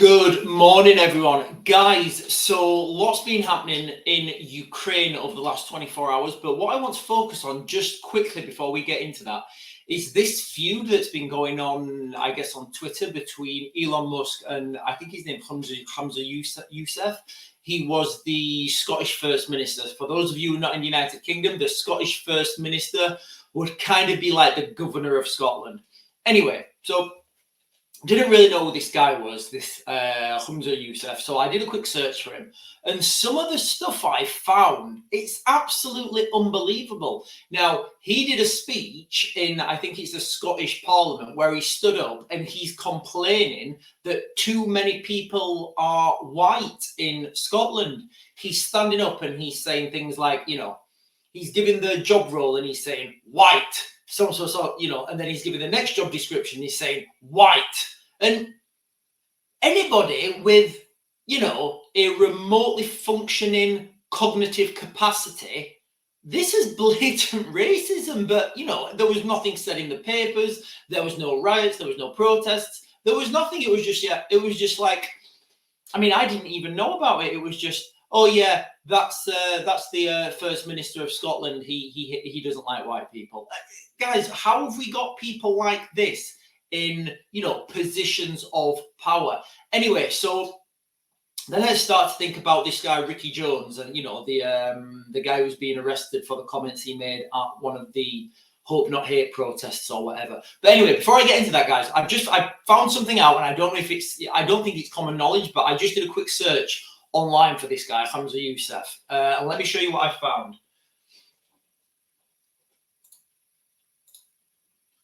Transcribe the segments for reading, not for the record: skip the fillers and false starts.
Good morning, everyone. Guys, so lots been happening in Ukraine over the last 24 hours, but what I want to focus on just quickly before we get into that is this feud that's been going on, I guess, on Twitter between Elon Musk and I think his name Hamza Yusef. He was the Scottish First Minister. For those of you not in the United Kingdom, the Scottish First Minister would kind of be like the governor of Scotland. Anyway, so didn't really know who this guy was, this Hamza Yusef. So I did a quick search for him. And some of the stuff I found, it's absolutely unbelievable. Now, he did a speech in, I think it's the Scottish Parliament, where he stood up and he's complaining that too many people are white in Scotland. He's standing up and he's saying things like, he's giving the job role and he's saying white. So, and then he's giving the next job description, he's saying white. And anybody with, a remotely functioning cognitive capacity, this is blatant racism. But, there was nothing said in the papers. There was no riots. There was no protests. There was nothing. It was just like, I didn't even know about it. It was just, oh yeah, that's the First Minister of Scotland. He doesn't like white people. Guys, how have we got people like this in positions of power? Anyway, so then I start to think about this guy Ricky Jones, and the guy who's being arrested for the comments he made at one of the Hope Not Hate protests or whatever. But anyway, before I get into that, guys, I found something out, and I don't think it's common knowledge, but I just did a quick search online for this guy Hamza Yusef, and let me show you what I found.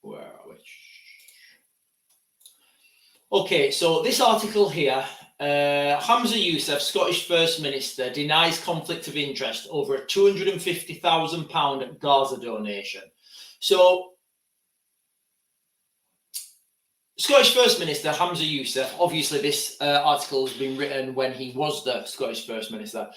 Where are we? Okay, so this article here, Hamza Yusef, Scottish First Minister, denies conflict of interest over a £250,000 Gaza donation. So, Scottish First Minister Hamza Yusef, obviously this article has been written when he was the Scottish First Minister,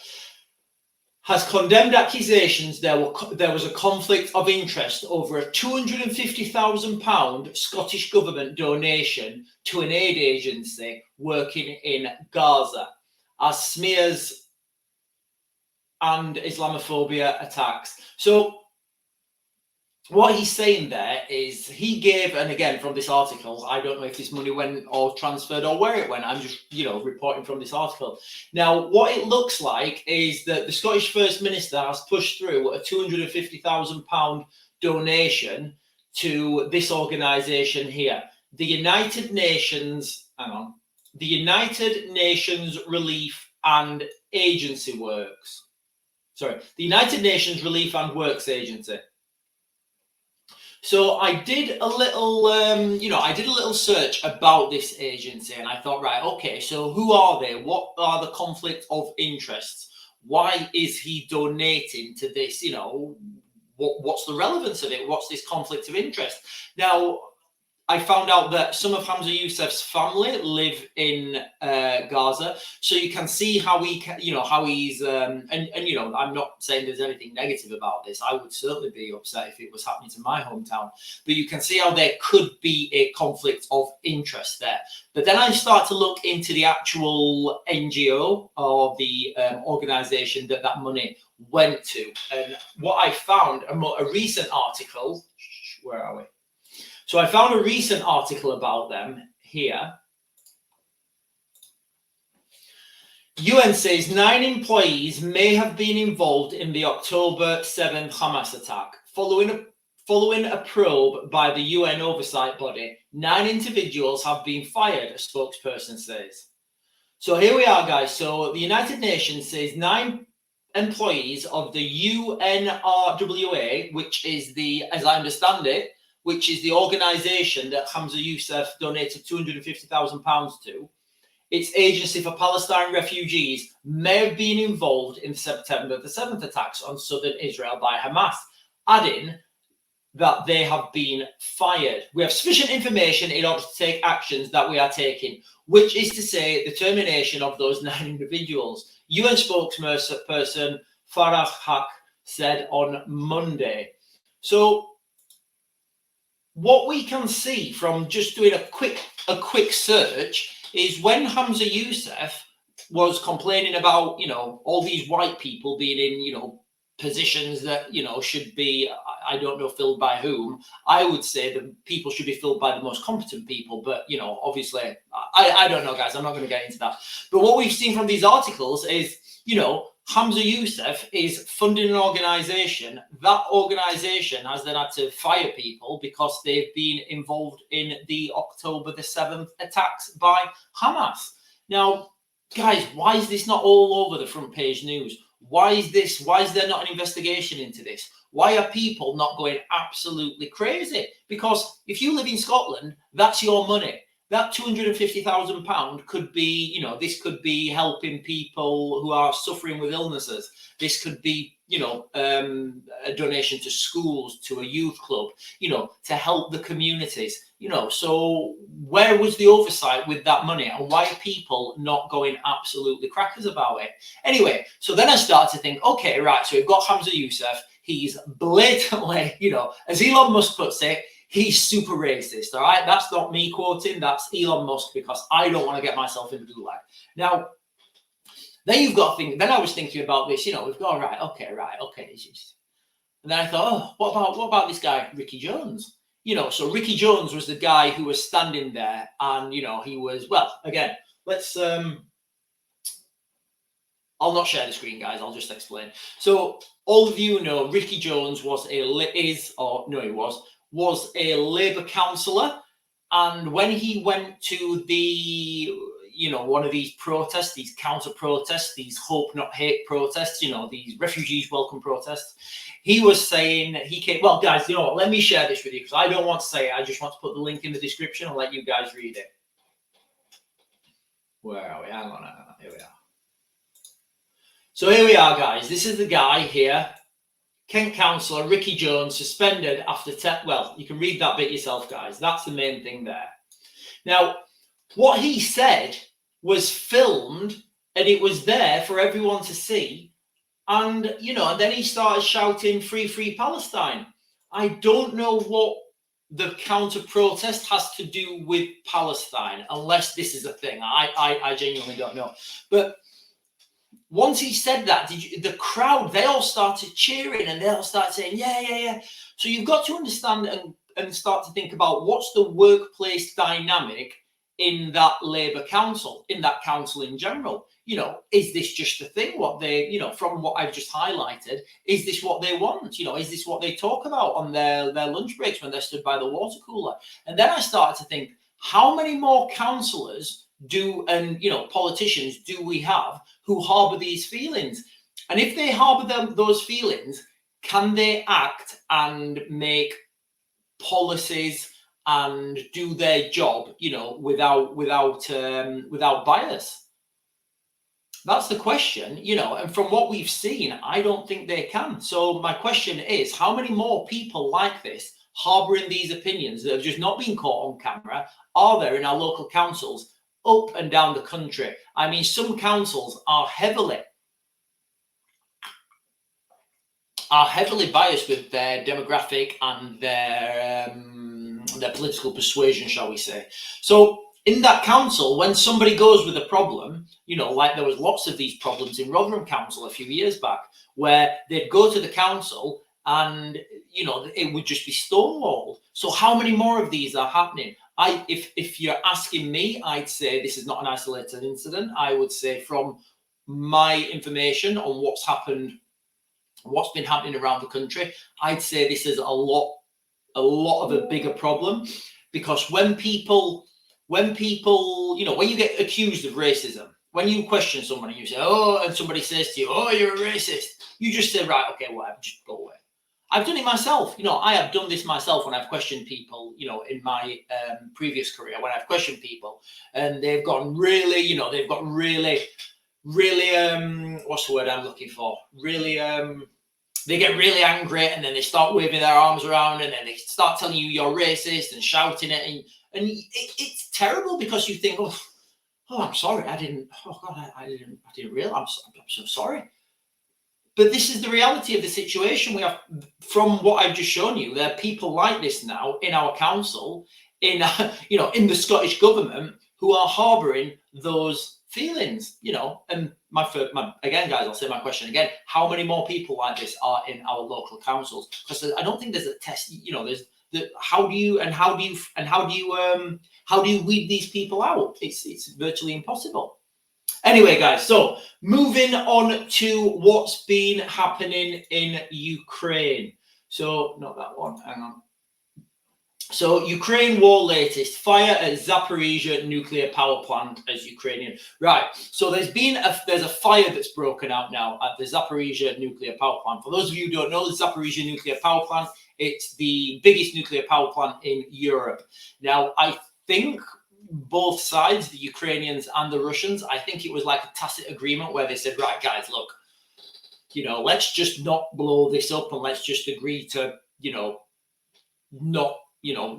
has condemned accusations there was a conflict of interest over a £250,000 Scottish government donation to an aid agency working in Gaza as smears and Islamophobia attacks. So what he's saying there is he gave, and again from this article, I don't know if this money went or transferred or where it went. I'm just, reporting from this article. Now, what it looks like is that the Scottish First Minister has pushed through a £250,000 donation to this organisation here, the United Nations Relief and Agency Works. Sorry, the United Nations Relief and Works Agency. So I did a little, search about this agency, and I thought, right, okay, so who are they? What are the conflict of interests? Why is he donating to this? What's the relevance of it? What's this conflict of interest? Now, I found out that some of Hamza Yusef's family live in Gaza, so you can see how he's, I'm not saying there's anything negative about this. I would certainly be upset if it was happening to my hometown, but you can see how there could be a conflict of interest there. But then I start to look into the actual NGO or the organisation that money went to, and what I found, a recent article, where are we? So I found a recent article about them here. UN says 9 employees may have been involved in the October 7th Hamas attack. Following a probe by the UN oversight body, 9 individuals have been fired, a spokesperson says. So here we are, guys. So the United Nations says 9 employees of the UNRWA, which is as I understand it, which is the organisation that Hamza Yusef donated £250,000 to, its Agency for Palestine Refugees, may have been involved in September the 7th attacks on southern Israel by Hamas, adding that they have been fired. We have sufficient information in order to take actions that we are taking, which is to say the termination of those 9 individuals. UN spokesperson Farah Haq said on Monday. So what we can see from just doing a quick search is when Hamza Yusef was complaining about, all these white people being in, positions that, should be, I don't know, filled by whom. I would say that people should be filled by the most competent people. But, obviously, I don't know, guys. I'm not going to get into that. But what we've seen from these articles is, Hamza Yusef is funding an organization. That organization has then had to fire people because they've been involved in the October the 7th attacks by Hamas. Now, guys, why is this not all over the front page news? Why is there not an investigation into this? Why are people not going absolutely crazy? Because if you live in Scotland, that's your money. That £250,000 could be, this could be helping people who are suffering with illnesses. This could be, a donation to schools, to a youth club, to help the communities, So where was the oversight with that money? And why are people not going absolutely crackers about it? Anyway, so then I started to think, okay, right, so we've got Hamza Yusef. He's blatantly, as Elon Musk puts it, he's super racist, all right? That's not me quoting, that's Elon Musk, because I don't want to get myself into the lag. Now, then you've got to think, then I was thinking about this, we've gone, right, okay. And then I thought, what about this guy, Ricky Jones? So Ricky Jones was the guy who was standing there and, he was, well, again, let's, I'll not share the screen, guys, I'll just explain. So all of you know, Ricky Jones was a Labour councillor, and when he went to the, one of these protests, these counter protests, these hope not hate protests, these refugees welcome protests, he was saying, well, guys, you know what, let me share this with you, because I don't want to say it, I just want to put the link in the description and let you guys read it. Where are we? Hang on, here we are. So here we are, guys, this is the guy here, Kent councillor Ricky Jones, suspended after well, you can read that bit yourself, guys. That's the main thing there. Now, what he said was filmed and it was there for everyone to see. And, and then he started shouting, free, free Palestine. I don't know what the counter protest has to do with Palestine, unless this is a thing. I genuinely don't know. But once he said that, the crowd, they all started cheering and they all started saying, yeah. So you've got to understand and start to think about what's the workplace dynamic in that Labour council, in that council in general. Is this just a thing? What they, from what I've just highlighted, is this what they want? Is this what they talk about on their lunch breaks when they're stood by the water cooler? And then I started to think, how many more councillors politicians do we have who harbour these feelings? And if they harbour those feelings, can they act and make policies and do their job, without bias? That's the question, and from what we've seen, I don't think they can. So my question is, how many more people like this, harbouring these opinions that have just not been caught on camera, are there in our local councils up and down the country? I mean, some councils are heavily biased with their demographic and their political persuasion, shall we say. So in that council, when somebody goes with a problem, like there was lots of these problems in Rotherham Council a few years back, where they'd go to the council and, it would just be stonewalled. So how many more of these are happening? If you're asking me, I'd say this is not an isolated incident. I would say from my information on what's been happening around the country, I'd say this is a lot of a bigger problem, because when people, when you get accused of racism, when you question someone and you say, oh, and somebody says to you, oh, you're a racist, you just say, right, okay, whatever, just go away. I've done it myself. I have done this myself when I've questioned people, in my previous career, when I've questioned people and they've gotten really, what's the word I'm looking for? Really, they get really angry and then they start waving their arms around and then they start telling you you're racist and shouting it. And it's terrible, because you think, oh, I'm sorry. I didn't realize. I'm so sorry. But this is the reality of the situation. We have, from what I've just shown you, there are people like this now in our council, in the Scottish government, who are harboring those feelings, you know. And again, guys, I'll say my question again: how many more people like this are in our local councils? Because I don't think there's a test. You know, how do you weed these people out? It's virtually impossible. Anyway, guys, so moving on to what's been happening in Ukraine. So not that one. Hang on. So Ukraine war latest: fire at Zaporizhia nuclear power plant as Ukrainian. Right. So there's a fire that's broken out now at the Zaporizhia nuclear power plant. For those of you who don't know, the Zaporizhia nuclear power plant, it's the biggest nuclear power plant in Europe. Now, I think both sides, the Ukrainians and the Russians, I think it was like a tacit agreement where they said, right, guys, look, you know, let's just not blow this up and let's just agree to,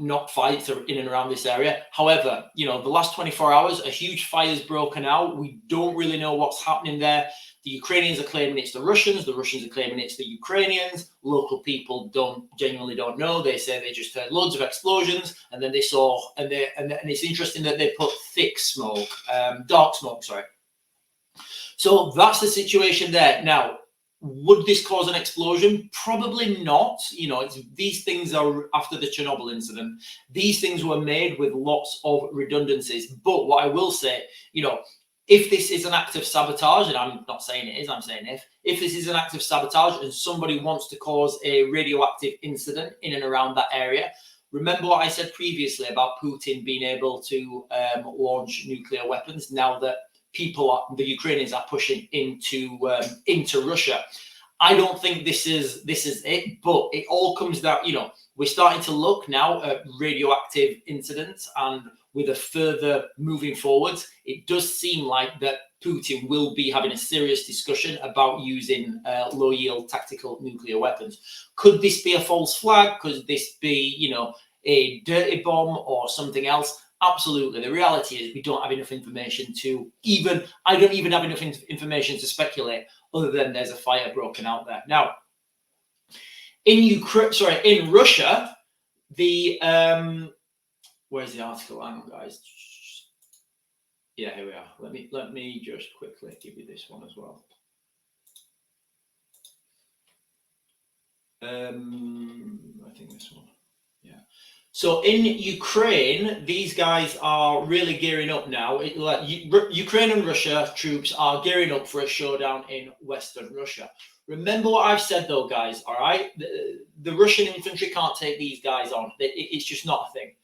not fight in and around this area. However, the last 24 hours, a huge fire's broken out. We don't really know what's happening there. The Ukrainians are claiming it's the Russians are claiming it's the Ukrainians. Local people genuinely don't know. They say they just heard loads of explosions, and then they saw, and it's interesting that they put dark smoke, sorry. So that's the situation there. Now, would this cause an explosion? Probably not. These things are after the Chernobyl incident. These things were made with lots of redundancies. But what I will say, if this is an act of sabotage, and I'm not saying it is, I'm saying if this is an act of sabotage and somebody wants to cause a radioactive incident in and around that area, remember what I said previously about Putin being able to launch nuclear weapons now that the Ukrainians are pushing into Russia. I don't think this is it, but it all comes down, we're starting to look now at radioactive incidents, and with a further moving forwards, it does seem like that Putin will be having a serious discussion about using low-yield tactical nuclear weapons. Could this be a false flag? Could this be, a dirty bomb or something else? Absolutely. The reality is we don't have enough information I don't even have enough information to speculate, other than there's a fire broken out there. Now, in Russia, where's the article? Hang on, guys. Yeah, here we are. Let me just quickly give you this one as well. I think this one. Yeah. So in Ukraine, these guys are really gearing up now. Ukraine and Russia troops are gearing up for a showdown in Western Russia. Remember what I've said, though, guys, all right? The Russian infantry can't take these guys on. It's just not a thing.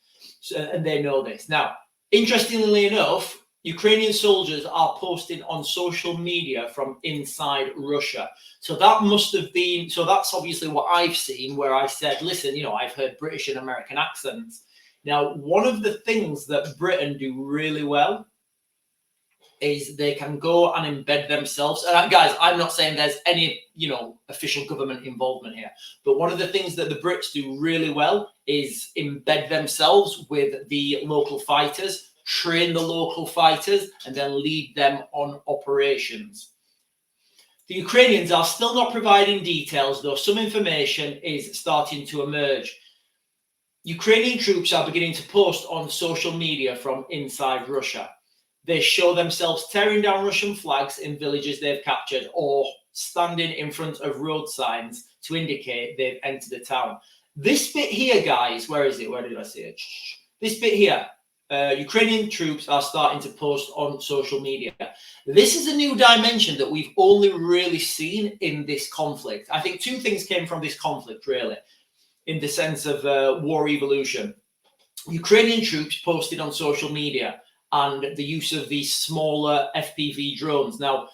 So, and they know this. Now, interestingly enough, Ukrainian soldiers are posting on social media from inside Russia. So that's obviously what I've seen, where I said, listen, I've heard British and American accents. Now, one of the things that Britain do really well is they can go and embed themselves. And guys, I'm not saying there's any, official government involvement here, but one of the things that the Brits do really well is embed themselves with the local fighters, train the local fighters, and then lead them on operations. The Ukrainians are still not providing details, though some information is starting to emerge. Ukrainian troops are beginning to post on social media from inside Russia. They show themselves tearing down Russian flags in villages they've captured, or standing in front of road signs to indicate they've entered the town. This bit here, guys, where is it? Where did I see it? This bit here. Ukrainian troops are starting to post on social media. This is a new dimension that we've only really seen in this conflict. I think two things came from this conflict, really, in the sense of war evolution. Ukrainian troops posted on social media and the use of these smaller FPV drones. Now,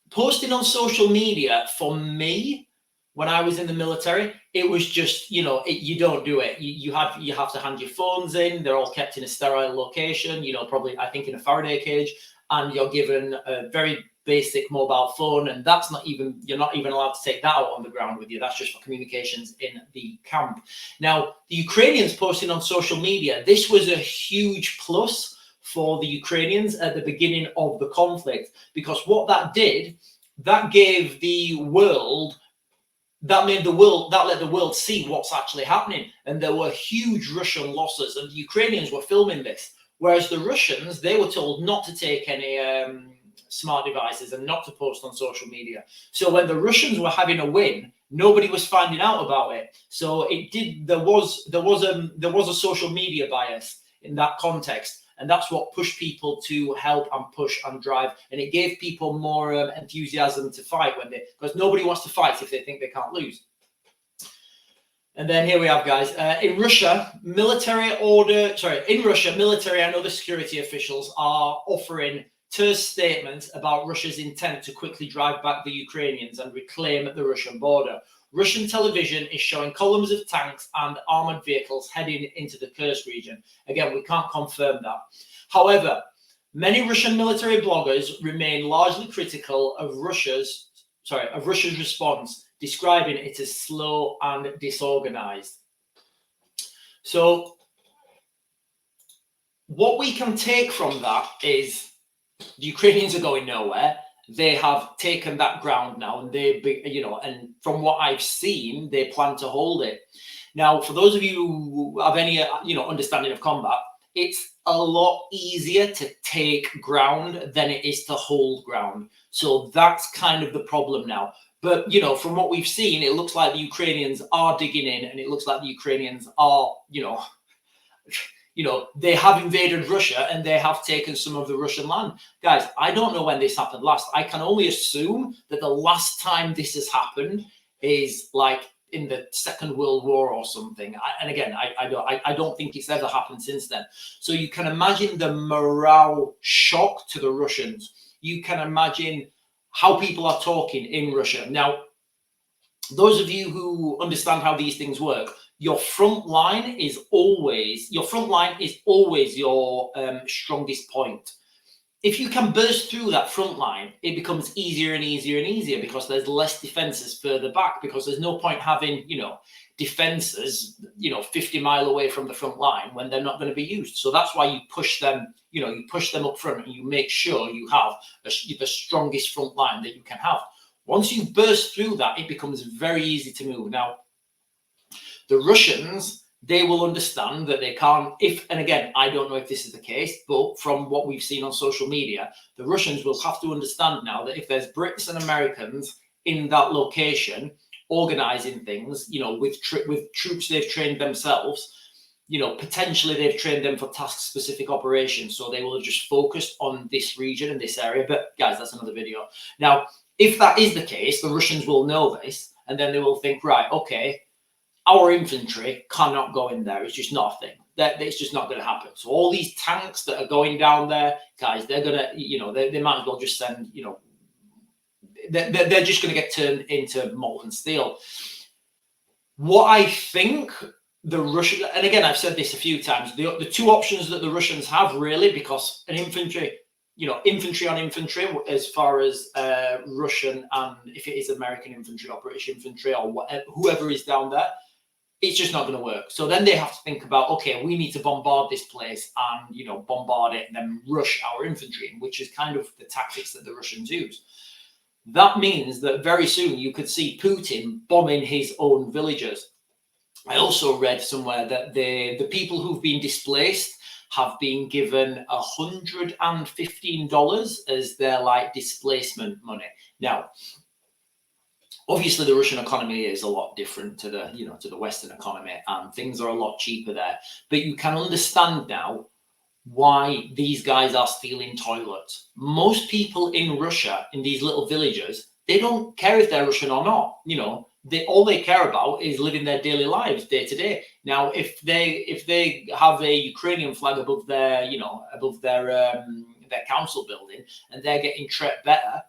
posting on social media, for me, when I was in the military, it was just, you don't do it. You have to hand your phones in. They're all kept in a sterile location, probably, I think, in a Faraday cage, and you're given a very basic mobile phone, and you're not even allowed to take that out on the ground with you. That's just for communications in the camp. Now, the Ukrainians posting on social media, this was a huge plus for the Ukrainians at the beginning of the conflict, because what that did, that gave the world, that let the world see what's actually happening. And there were huge Russian losses, and the Ukrainians were filming this. Whereas the Russians, they were told not to take any smart devices and not to post on social media. So when the Russians were having a win, nobody was finding out about it. So there was a social media bias in that context, and that's what pushed people to help and push and drive, and it gave people more enthusiasm to fight because nobody wants to fight if they think they can't lose. And then here we have, guys, in Russia, military and other security officials are offering terse statements about Russia's intent to quickly drive back the Ukrainians and reclaim the Russian border. Russian television is showing columns of tanks and armored vehicles heading into the Kursk region. Again, we can't confirm that. However, many Russian military bloggers remain largely critical of Russia's response, describing it as slow and disorganized. So what we can take from that is the Ukrainians are going nowhere. They have taken that ground now, and and from what I've seen, they plan to hold it. Now, for those of you who have any, understanding of combat, it's a lot easier to take ground than it is to hold ground. So that's kind of the problem now. But, from what we've seen, it looks like the Ukrainians are digging in, and it looks like the Ukrainians are, they have invaded Russia and they have taken some of the Russian land. Guys, I don't know when this happened last. I can only assume that the last time this has happened is like in the Second World War or something. I don't think it's ever happened since then. So you can imagine the morale shock to the Russians. You can imagine how people are talking in Russia. Now, those of you who understand how these things work, your front line is always your strongest point. If you can burst through that front line, it becomes easier and easier and easier because there's less defenses further back, because there's no point having, defenses, 50 miles away from the front line when they're not going to be used. So that's why you push them, you push them up front and you make sure you have the strongest front line that you can have. Once you burst through that, it becomes very easy to move. Now, the Russians, they will understand that they can't, and again, I don't know if this is the case, but from what we've seen on social media, the Russians will have to understand now that if there's Brits and Americans in that location organizing things, with troops they've trained themselves, potentially they've trained them for task-specific operations, so they will have just focused on this region and this area. But guys, that's another video. Now, if that is the case, the Russians will know this, and then they will think, right, okay, our infantry cannot go in there. It's just not a thing. It's just not going to happen. So all these tanks that are going down there, guys, they're going to, they might as well just send, they're just going to get turned into molten steel. What I think the Russian, and again, I've said this a few times, the two options that the Russians have really, because an infantry, infantry on infantry, as far as Russian and if it is American infantry or British infantry or whatever, whoever is down there, it's just not going to work. So then they have to think about, okay, we need to bombard this place and, bombard it and then rush our infantry, which is kind of the tactics that the Russians use. That means that very soon you could see Putin bombing his own villagers. I also read somewhere that the people who've been displaced have been given $115 as their displacement money. Now, obviously, the Russian economy is a lot different to the Western economy, and things are a lot cheaper there. But you can understand now why these guys are stealing toilets. Most people in Russia, in these little villages, they don't care if they're Russian or not. All they care about is living their daily lives day to day. Now, if they have a Ukrainian flag above their council building and they're getting treated better,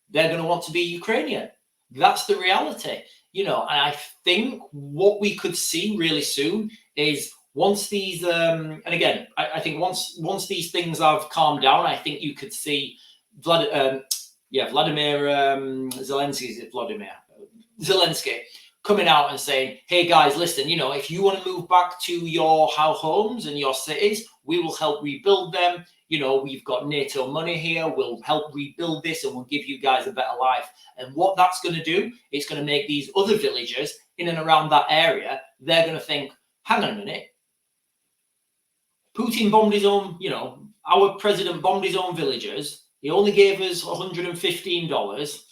they're going to want to be Ukrainian. That's the reality, and I think what we could see really soon is once these, and again, I think once these things have calmed down, I think you could see Vladimir Zelensky coming out and saying, hey guys, listen, if you want to move back to your homes and your cities, we will help rebuild them. We've got NATO money here. We'll help rebuild this and we'll give you guys a better life. And what that's going to do, it's going to make these other villagers in and around that area, they're going to think, hang on a minute, Putin bombed his own, our president bombed his own villagers. He only gave us $115,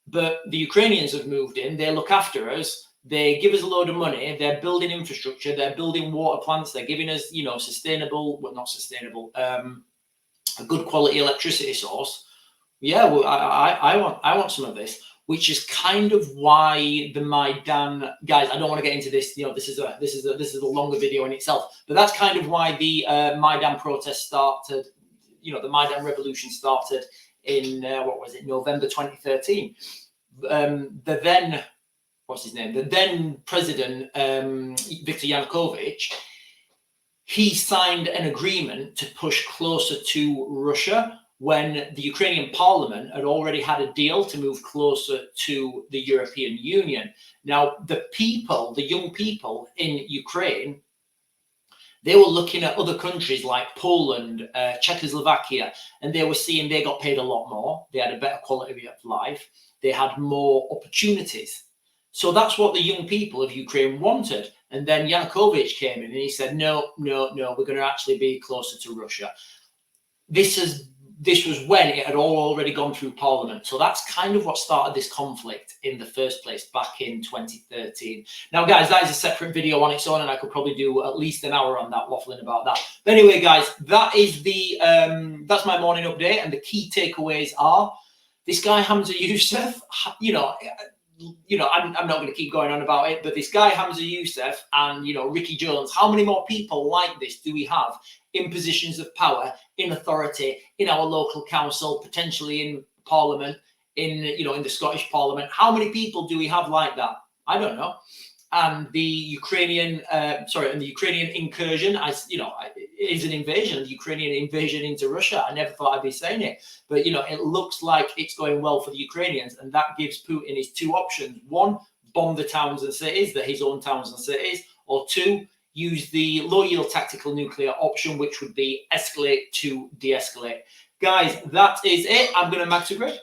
but the Ukrainians have moved in. They look after us. They give us a load of money. They're building infrastructure. They're building water plants. They're giving us, sustainable, well, not sustainable, a good quality electricity source. Yeah, well, I want some of this, which is kind of why the Maidan guys. I don't want to get into this. This is a longer video in itself, but that's kind of why the Maidan protest started. The Maidan revolution started in November 2013. The then the then president Viktor Yanukovych, he signed an agreement to push closer to Russia when the Ukrainian parliament had already had a deal to move closer to the European Union. Now, the young people in Ukraine, they were looking at other countries like Poland, Czechoslovakia, and they were seeing they got paid a lot more. They had a better quality of life. They had more opportunities. So that's what the young people of Ukraine wanted. And then Yanukovych came in and he said, no, we're going to actually be closer to Russia. This was when it had already gone through parliament. So that's kind of what started this conflict in the first place back in 2013. Now, guys, that is a separate video on its own, and I could probably do at least an hour on that, waffling about that. But anyway, guys, that is that's my morning update, and the key takeaways are this guy, Hamza Yusef, I'm not going to keep going on about it, but this guy, Hamza Yusef, and, Ricky Jones, how many more people like this do we have in positions of power, in authority, in our local council, potentially in parliament, in the Scottish parliament? How many people do we have like that? I don't know. And the Ukrainian incursion, is an invasion, the Ukrainian invasion into Russia. I never thought I'd be saying it, but it looks like it's going well for the Ukrainians, and that gives Putin his two options: one, bomb the towns and cities, his own towns and cities, or two, use the low-yield tactical nuclear option, which would be escalate to de-escalate. Guys, that is it. I'm going to max a grid.